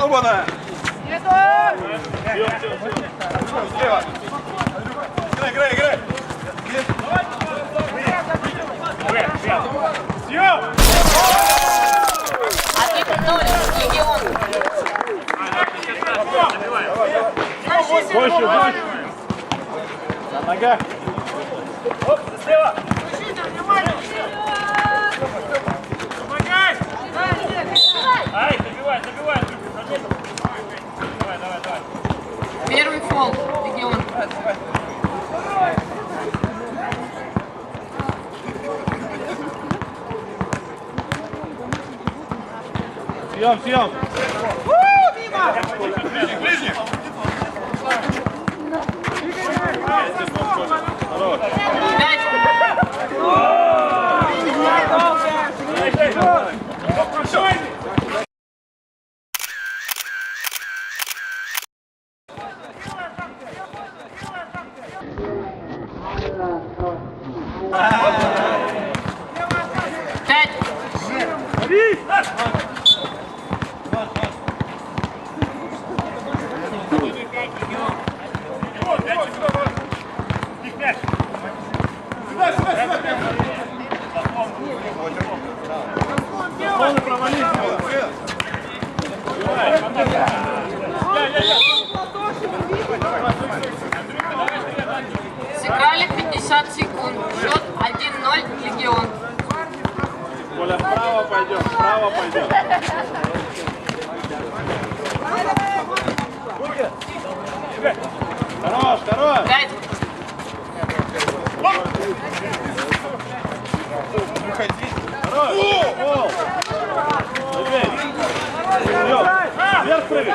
Оба-на! Слева! Играй! Съем! 1-0, Легион. Больше! На ногах! Оп, слева! Помогай! Ай, забивай! Давай. Первый фол, Легион. Съем! Ближний! Хорош! Сыграли 50 секунд. Счет 1-0, Легион. Коля, вправо пойдем. Хорош! 5. Хорош! Вверх прыгай!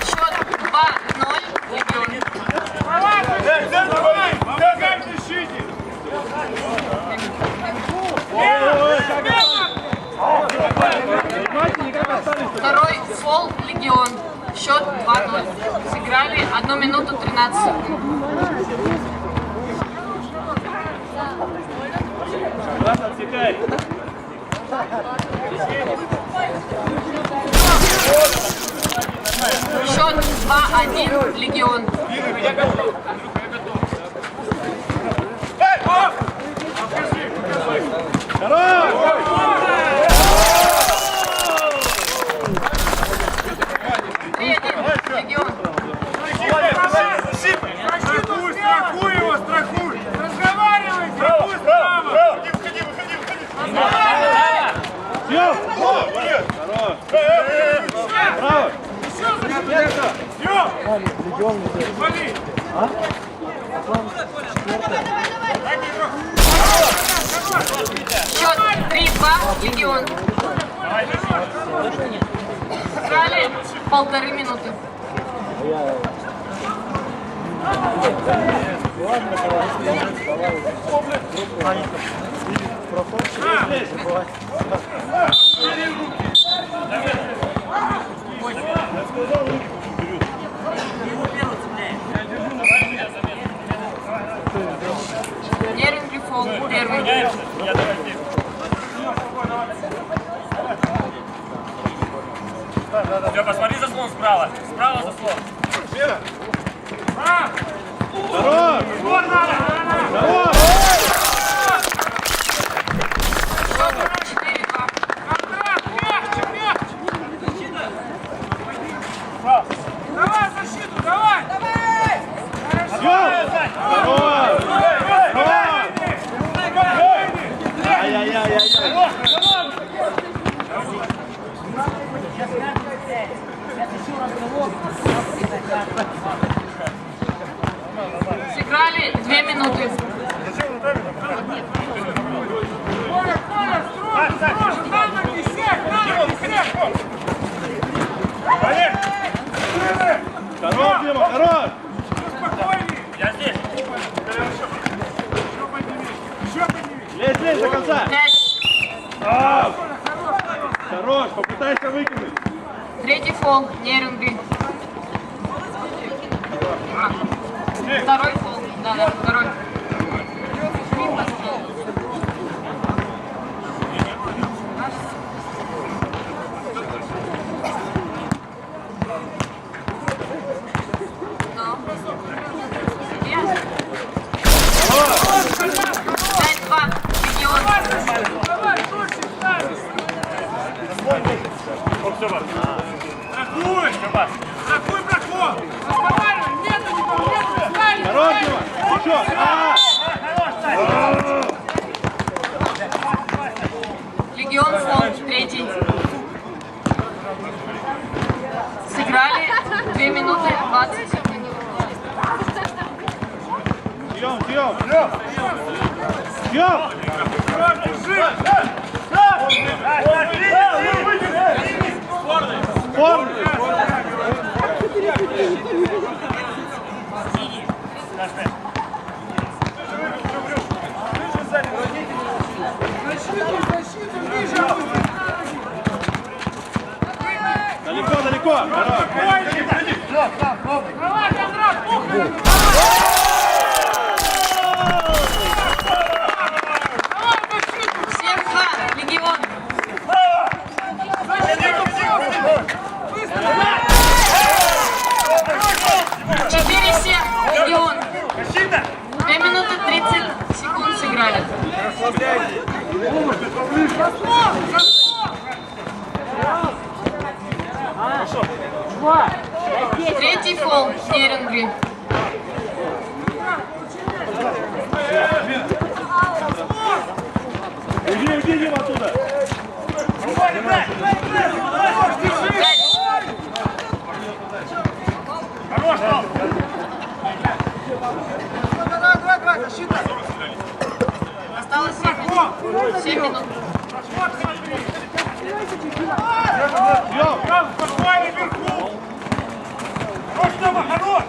Счет 2-0, Легион. Помогай, защите! Второй фол, Легион. Счет 2-0. Сыграли 1 минуту 13 секунд. Раз, отсекай! Счет 2-1, Легион. Легион. Страхуй его! Разговаривай! Страхуй справа! Выходи! Съем! Вали! Счет 3-2, Легион. Сыграли 1,5 минуты. Нервный фол, первый. Все, посмотри заслон справа. Справа заслон. Хорош! Вот надо! Хорош! 4-2. Давай защиту, давай! Съем! Хорош! Ай-яй-яй-яй-яй! Сыграли 2 минуты. Хорош, Дима, хорош! Я здесь. Лезь до конца! 5. Хорош, попытайся выкинуть! Третий фол, Нерюнгри. Второй фол. Да, второй. Ну. 5-2. Легион. Давай, дольше ставь. Страхуй! Страхуй проход! Разговаривай! Нету никого! Нету! Ставь! Хорош, Дима! Еще! Легион фол, третий. Сыграли 2 минуты 20 секунд. Съем, съем! Съем! Держи! Формы! Далеко, далеко! Хорош! Давай, Кондрат! Пухай! Давай, защиту! 7-2. Легион. Быстро! 4-7. Легион. 2 минуты 30 секунд сыграли. Третий фол. Нерюнгри. Уйди, Дима, оттуда! 5. Давай, защита! Осталось 7 минут. Съем! Спокойно вверху! Хорош, Тома, хорош!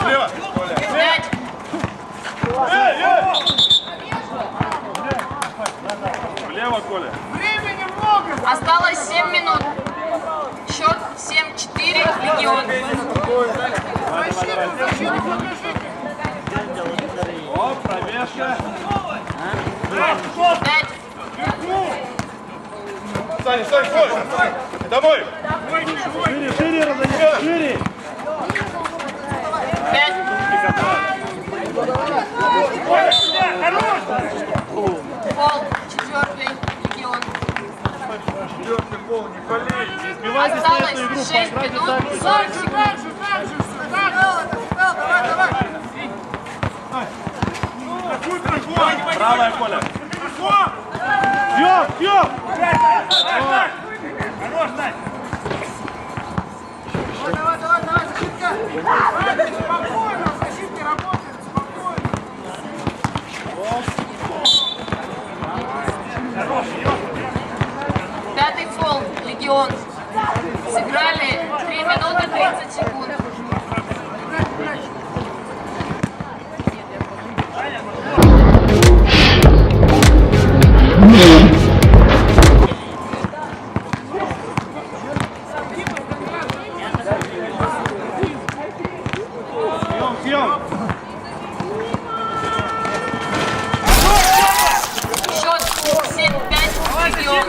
Слева! 5. Влево, Коля! Времени много! Осталось 7 минут. Счет 7-4. Легион. Защиту поддержите! Оп, пробежка! 5. Саня, Саня, стой! Домой! Шире, шире разойдись, шире! 5. Фол. 4. Легион. Сбивайтесь на Осталось эту игру, 6 поиграйте минут так. 40 секунд. Правая, Коля! Съем, съем! Давай, защитка! Спокойно, защитки работают, спокойно! Пятый фол. Легион. Сыграли 3 минуты 30 секунд. Съем, съем! Счет 7-5. Легион.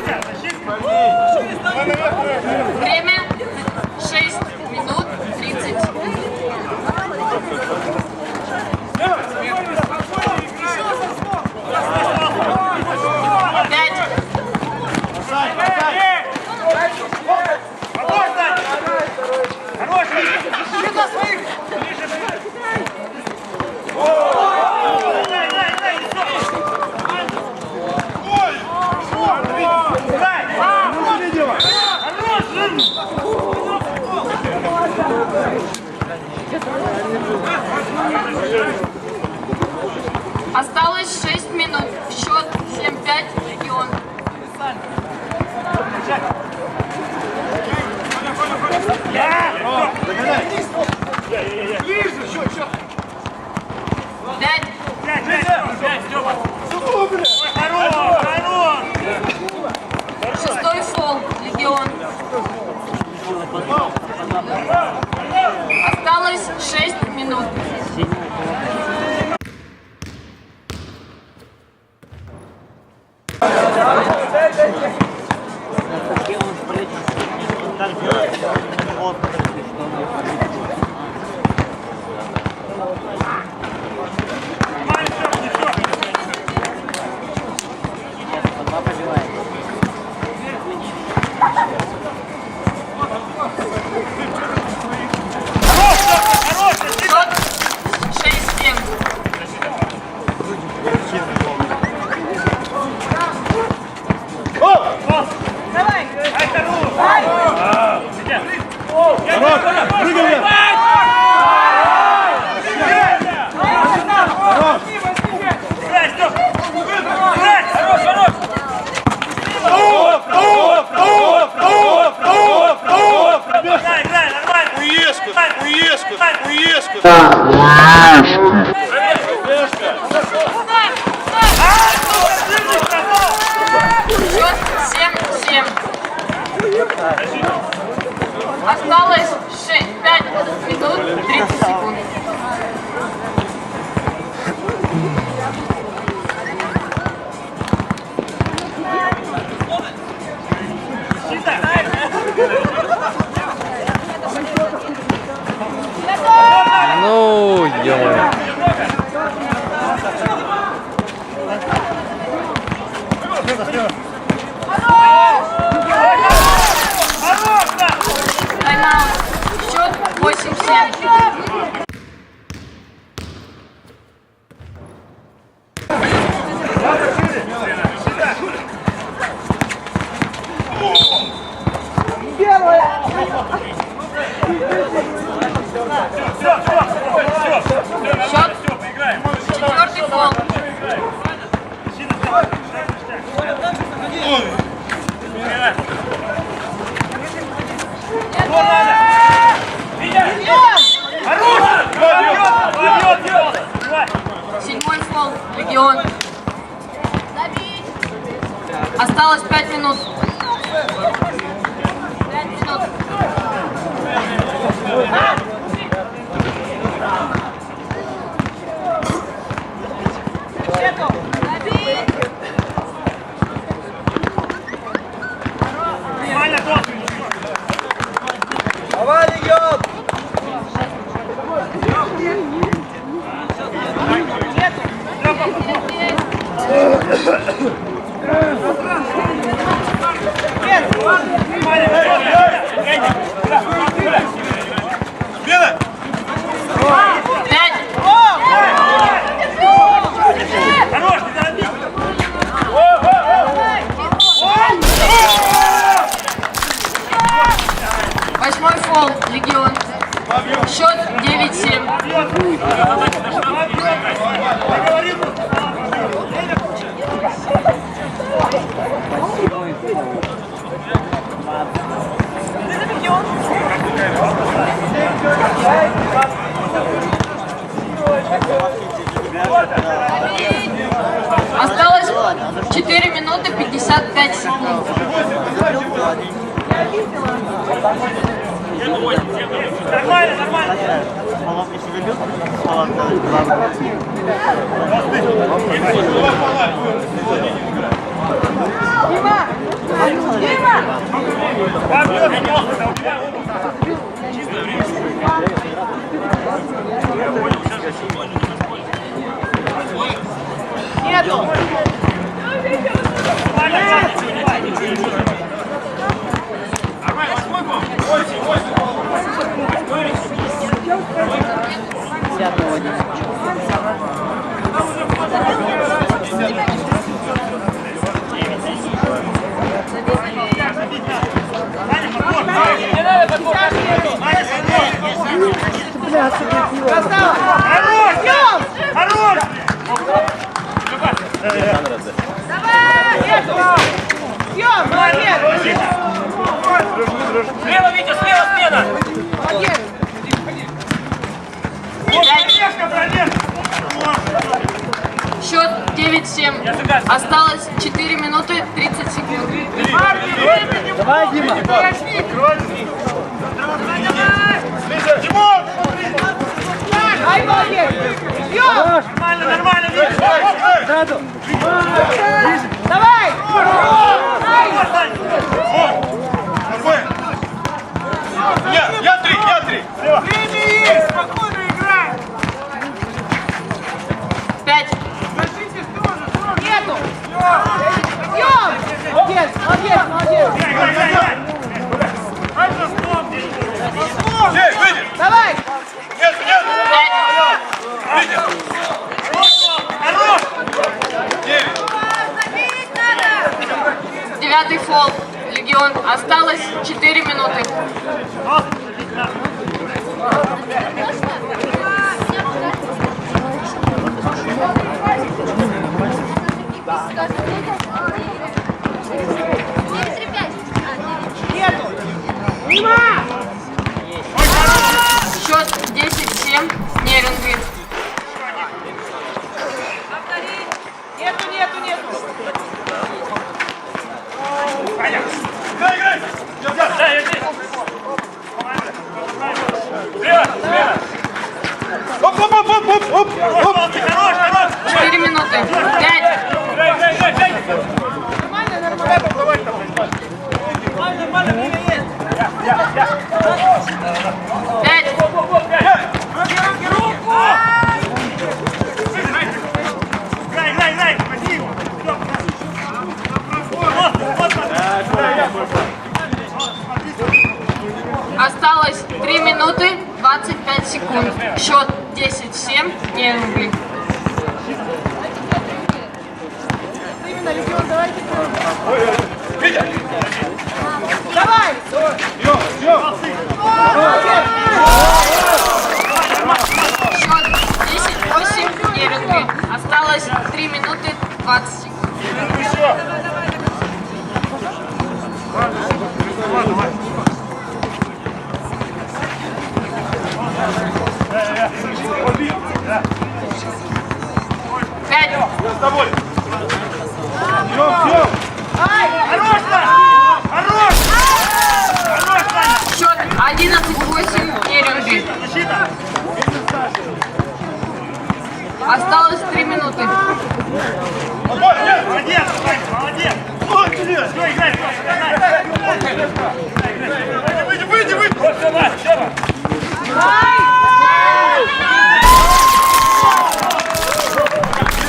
Время 6 минут 30. 5. Сань, Сань! Ну, Дима! Осталось 6 минут. Счет 7-5. Легион. Ближе, счет! 5. Шестой фол. Легион. Осталось Осталось 6 минут. Счет 6-7. Прыгай! Играй, Стёп! Играй! Хорош, хорош! Играй, играй, нормально! Уешку! Счет 7-7. Осталось 5 минут 30 секунд. Ну, ё-моё. Тайм-аут. Счет 8-7. Счет 4-й гол. Седьмой фол. Легион. Осталось 5 минут. 5 минут. Давай, Легион! Смена! 5. Хорош, не торопись! Восьмой фол. Легион. Счет 9-7. Осталось 4 минуты 55 секунд. Нормально, нормально! Хорош! Слева, Витя, слева смена! Счет 9-7. Осталось 4 минуты 30 секунд. Давай, Дима! Тимур! Давай! Я три. Время есть! Спокойно играй! 5. Ложитесь тоже! Нету! Бьем! Молодец! Играй! Выйди! Давай! Нет! 5. Выйди! Хорош! 9! 9-й фол. Легион. Осталось 4 минуты. Счет 10-7. Неринги. Нету! Играй! Да, я здесь! Вперед! Оп! Хорош! 4 минуты. 5. Играй! Нормально, время есть! 5. Играй! Возьми его! Осталось 3 минуты 25 секунд. Счет 10-7. Неринги. Именно, Легион, давайте! Витя! Давай! Бьем! Счет 10-8. Неринги. Осталось 3 минуты 20 секунд. Пять. Я с тобой! Бьем! Хорош! Счет 11-8. Неринги. Защита! Осталось 3 минуты. Молодец! Молодец! Все, играй! Выйди! Вот, Сёма!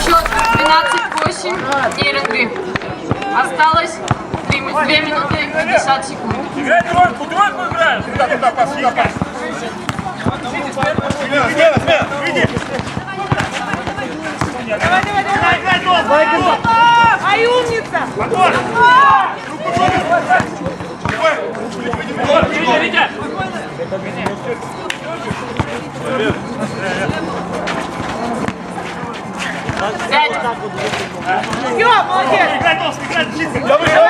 Счет 12-8. Неринги. Осталось 2 минуты 50 секунд. Играй тройку играешь! Туда, пас! Смена! Выйди! Играй долго! Ай, умница! Антон! Витя! 5. Бьем, молодец! Играй толстый, играй длинный! Я вышел!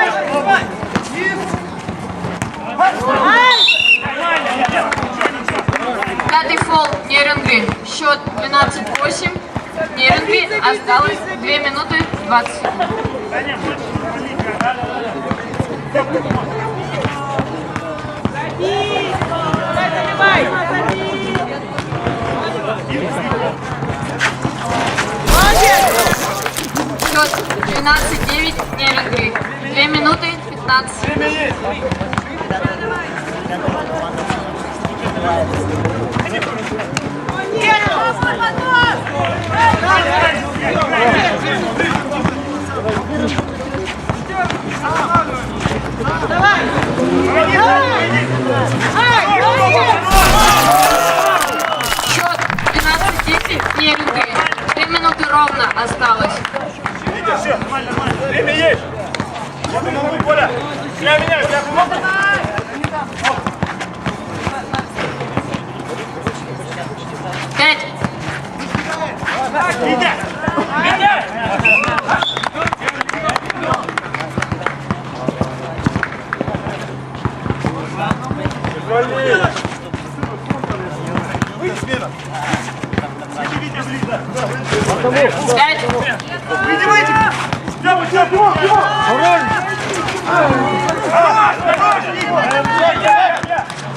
Пятый фол. Неринги. Счет 12-8. Неринги. Осталось 2 минуты 20 секунд. Да нет, больше не играй. Давай! Молодец! Счет 12-9. Неринги. 2 минуты 15 секунд. Время есть! Давай! Счет 12-10. Неринги. 2 минуты ровно осталось. Витя, все! Время есть! Вот и новый поля! Я меняю! Я помогу! 5. Витя! Витя! Выйди, смена! Витя, близко! 5. Выйди! Стёпа!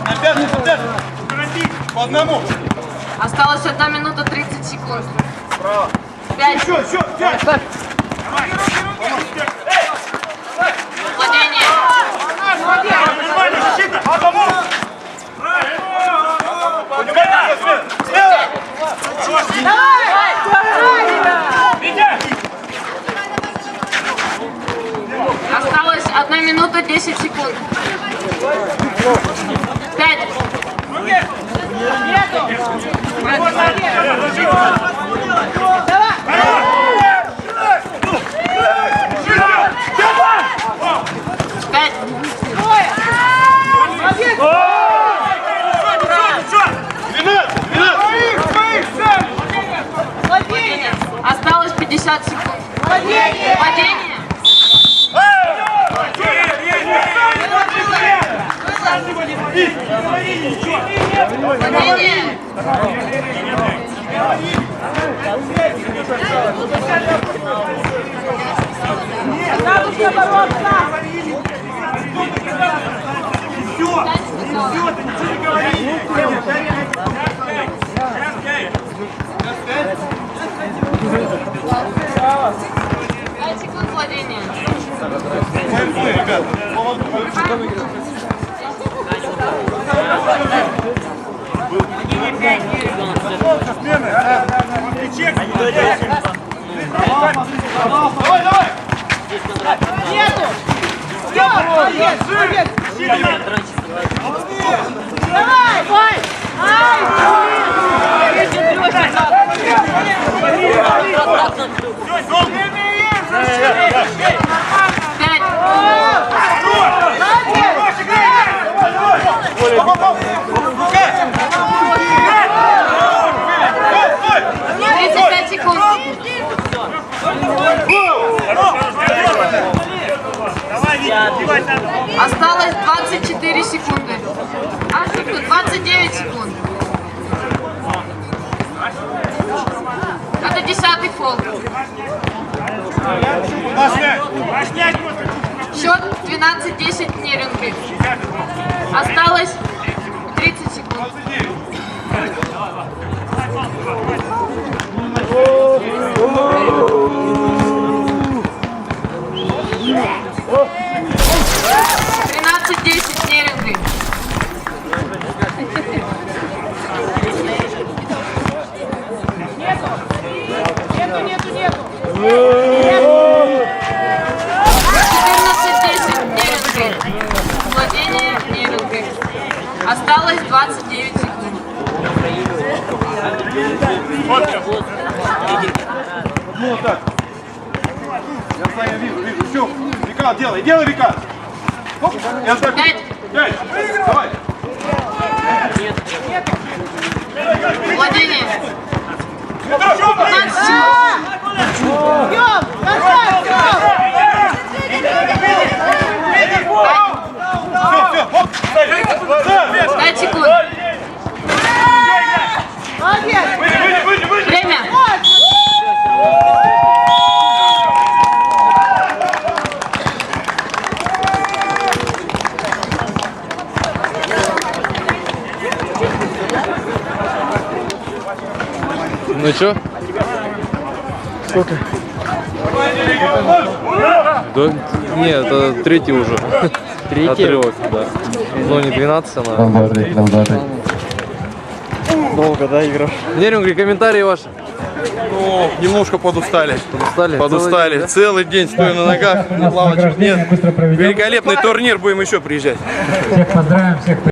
На пятый! По одному! Осталось 1 минута 30 секунд. Право! 5. Владение. Нормально, защита! Одному! Осталось 1 минута 10 секунд. 5. Осталось 50 секунд. Владение. Владение. Пять секунд владения. Нету! Давай! Пять. 35 секунд. Осталось 24 секунды. 29 секунд. Это 10-й фол. Счет 12-10 Нерюнгри. Осталось 30 секунд. Нерюнгри. Нету. 14-10 Нерюнгри. Владение Нерюнгри. Осталось 29 секунд. Ну так. Я Саня вижу. Все. Вика, делай, Вика. Я так. 5. 5. Давай. Владение. 15 секунд. Бьем! Назад! Все. 5 секунд. Молодец! Выйди. Время. Ну чё? Сколько? Да, нет, это третий уже. Третий? Отрывок, да. Ну не 12, она. Долго, да, игра? Нерюнгри, комментарии ваши. Ну, немножко подустали. Подустали? Целый день стою на ногах, лавочек нет. Великолепный турнир, будем еще приезжать. Всех поздравим, всех